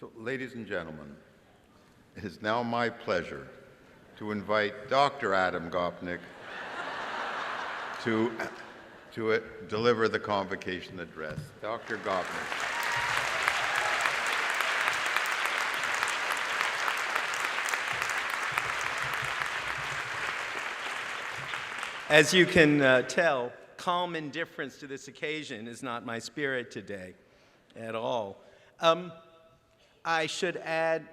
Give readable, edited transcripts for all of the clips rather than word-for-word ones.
So, ladies and gentlemen, it is now my pleasure to invite Dr. Adam Gopnik to deliver the convocation address. Dr. Gopnik. As you can tell, calm indifference to this occasion is not my spirit today at all. I should add,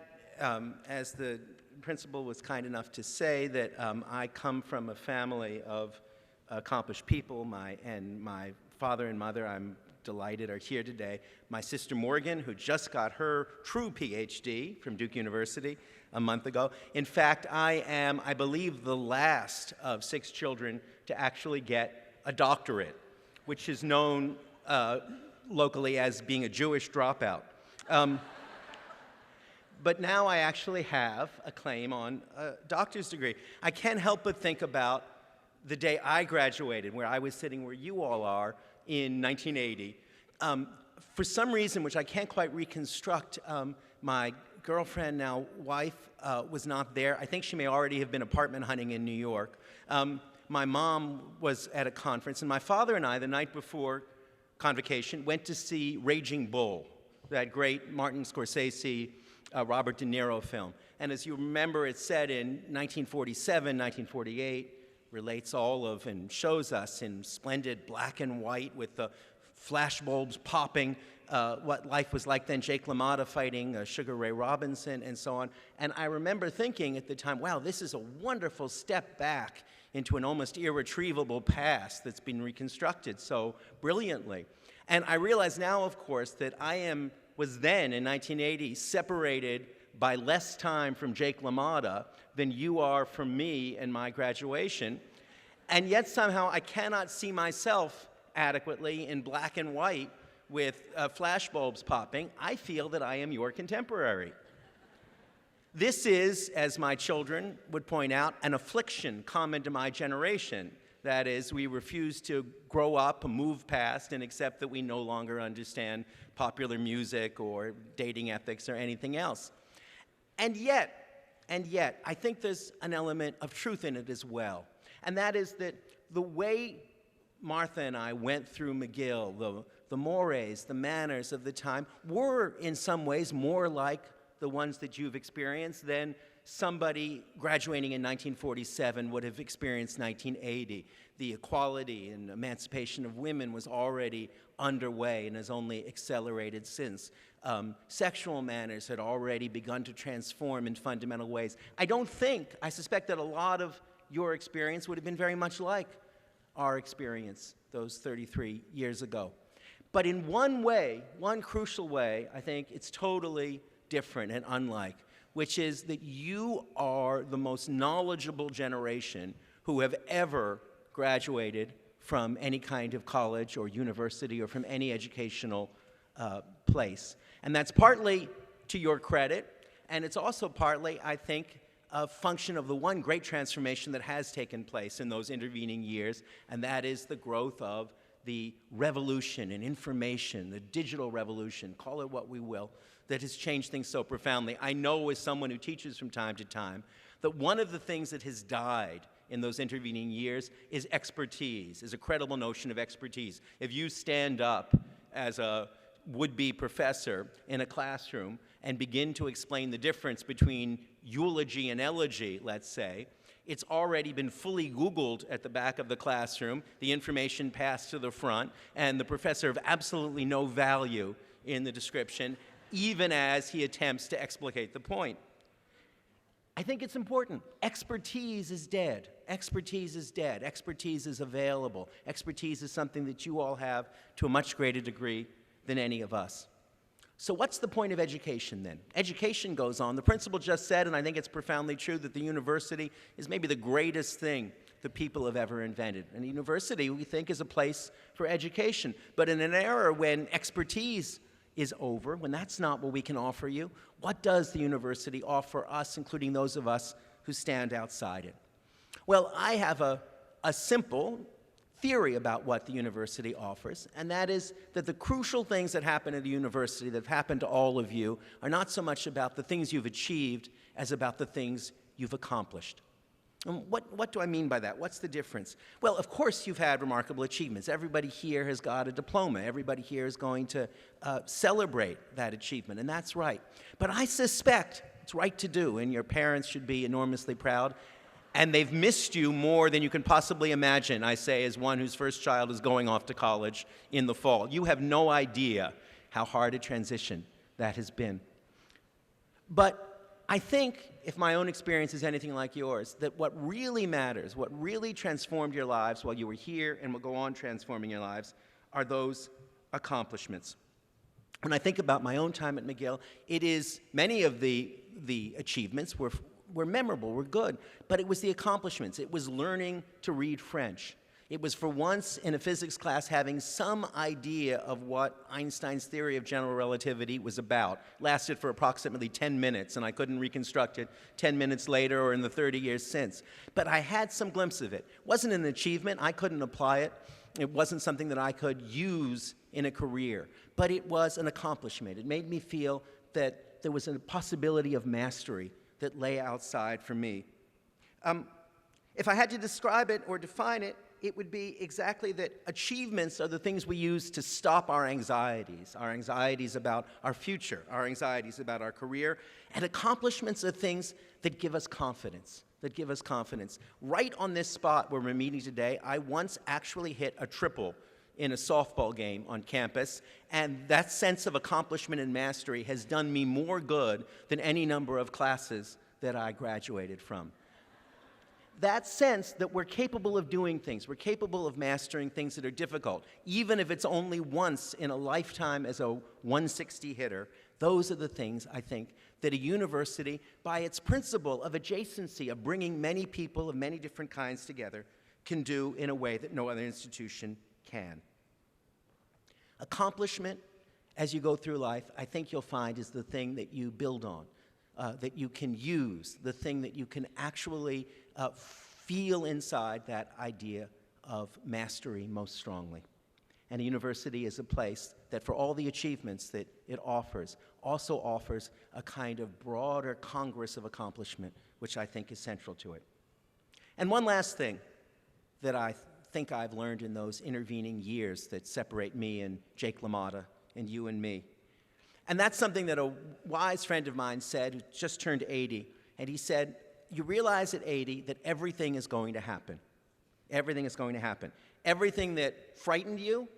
as the principal was kind enough to say, that I come from a family of accomplished people, and my father and mother, I'm delighted, are here today. My sister Morgan, who just got her true PhD from Duke University a month ago. In fact, I am, I believe, the last of 6 children to actually get a doctorate, which is known locally as being a Jewish dropout. But now I actually have a claim on a doctor's degree. I can't help but think about the day I graduated, where I was sitting where you all are in 1980. For some reason, which I can't quite reconstruct, my girlfriend, now wife, was not there. I think she may already have been apartment hunting in New York. My mom was at a conference, and my father and I, the night before convocation, went to see Raging Bull, that great Martin Scorsese, Robert De Niro film. And as you remember, it's set in 1947, 1948, relates all of and shows us in splendid black and white with the flashbulbs popping, what life was like then, Jake LaMotta fighting Sugar Ray Robinson and so on. And I remember thinking at the time, wow, this is a wonderful step back into an almost irretrievable past that's been reconstructed so brilliantly. And I realize now, of course, that I was then, in 1980, separated by less time from Jake LaMotta than you are from me and my graduation. And yet somehow I cannot see myself adequately in black and white with flashbulbs popping. I feel that I am your contemporary. This is, as my children would point out, an affliction common to my generation. That is, we refuse to grow up, move past, and accept that we no longer understand popular music or dating ethics or anything else. And yet, I think there's an element of truth in it as well. And that is that the way Martha and I went through McGill, the mores, the manners of the time, were in some ways more like the ones that you've experienced than somebody graduating in 1947 would have experienced 1980. The equality and emancipation of women was already underway and has only accelerated since. Sexual manners had already begun to transform in fundamental ways. I suspect that a lot of your experience would have been very much like our experience those 33 years ago. But in one way, one crucial way, I think it's totally different and unlike, which is that you are the most knowledgeable generation who have ever graduated from any kind of college or university or from any educational place. And that's partly to your credit, and it's also partly, I think, a function of the one great transformation that has taken place in those intervening years, and that is the growth of the revolution in information, the digital revolution, call it what we will, that has changed things so profoundly. I know, as someone who teaches from time to time, that one of the things that has died in those intervening years is expertise, is a credible notion of expertise. If you stand up as a would-be professor in a classroom and begin to explain the difference between eulogy and elegy, let's say, it's already been fully Googled at the back of the classroom, the information passed to the front, and the professor of absolutely no value in the description, even as he attempts to explicate the point. I think it's important. Expertise is dead. Expertise is dead. Expertise is available. Expertise is something that you all have to a much greater degree than any of us. So what's the point of education then? Education goes on. The principal just said, and I think it's profoundly true, that the university is maybe the greatest thing the people have ever invented. And the university, we think, is a place for education. But in an era when expertise is over, when that's not what we can offer you, what does the university offer us, including those of us who stand outside it? Well, I have a simple theory about what the university offers, and that is that the crucial things that happen at a university, that have happened to all of you, are not so much about the things you've achieved as about the things you've accomplished. And what do I mean by that? What's the difference? Well, of course you've had remarkable achievements. Everybody here has got a diploma. Everybody here is going to celebrate that achievement, and that's right. But I suspect it's right to do, and your parents should be enormously proud. And they've missed you more than you can possibly imagine, I say, as one whose first child is going off to college in the fall. You have no idea how hard a transition that has been. But I think, if my own experience is anything like yours, that what really matters, what really transformed your lives while you were here and will go on transforming your lives, are those accomplishments. When I think about my own time at McGill, it is many of the achievements were memorable, were good, but it was the accomplishments. It was learning to read French. It was for once in a physics class having some idea of what Einstein's theory of general relativity was about. Lasted for approximately 10 minutes, and I couldn't reconstruct it 10 minutes later or in the 30 years since. But I had some glimpse of it. It wasn't an achievement. I couldn't apply it. It wasn't something that I could use in a career. But it was an accomplishment. It made me feel that there was a possibility of mastery that lay outside for me. If I had to describe it or define it, it would be exactly that achievements are the things we use to stop our anxieties about our future, our anxieties about our career, and accomplishments are things that give us confidence, Right on this spot where we're meeting today, I once actually hit a triple in a softball game on campus, and that sense of accomplishment and mastery has done me more good than any number of classes that I graduated from. That sense that we're capable of doing things, we're capable of mastering things that are difficult, even if it's only once in a lifetime as a 160 hitter, those are the things, I think, that a university, by its principle of adjacency, of bringing many people of many different kinds together, can do in a way that no other institution can. Accomplishment, as you go through life, I think you'll find is the thing that you build on, that you can use, the thing that you can actually feel inside that idea of mastery most strongly. And a university is a place that, for all the achievements that it offers, also offers a kind of broader congress of accomplishment, which I think is central to it. And one last thing that I think I've learned in those intervening years that separate me and Jake LaMotta and you and me. And that's something that a wise friend of mine said, who just turned 80, and he said, you realize at 80 that everything is going to happen. Everything is going to happen. Everything that frightened you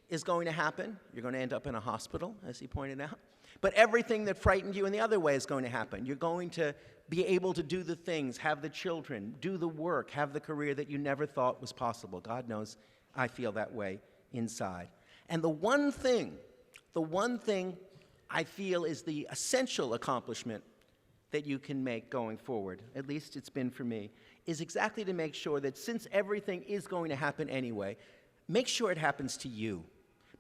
is going to happen. You're going to end up in a hospital, as he pointed out. But everything that frightened you in the other way is going to happen. You're going to be able to do the things, have the children, do the work, have the career that you never thought was possible. God knows I feel that way inside. And the one thing I feel is the essential accomplishment that you can make going forward, at least it's been for me, is exactly to make sure that since everything is going to happen anyway, make sure it happens to you.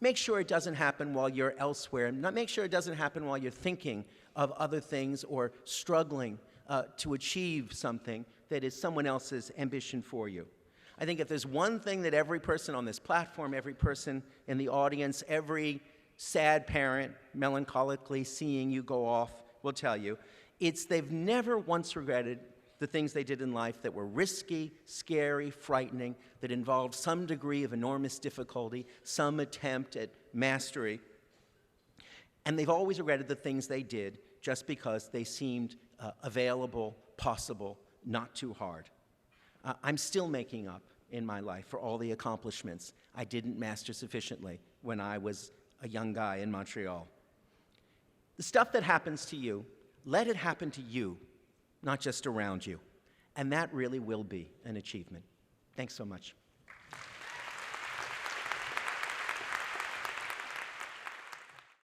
Make sure it doesn't happen while you're elsewhere. Make sure it doesn't happen while you're thinking of other things or struggling to achieve something that is someone else's ambition for you. I think if there's one thing that every person on this platform, every person in the audience, every sad parent melancholically seeing you go off will tell you, it's they've never once regretted the things they did in life that were risky, scary, frightening, that involved some degree of enormous difficulty, some attempt at mastery. And they've always regretted the things they did just because they seemed available, possible, not too hard. I'm still making up in my life for all the accomplishments I didn't master sufficiently when I was a young guy in Montreal. The stuff that happens to you, let it happen to you, not just around you. And that really will be an achievement. Thanks so much.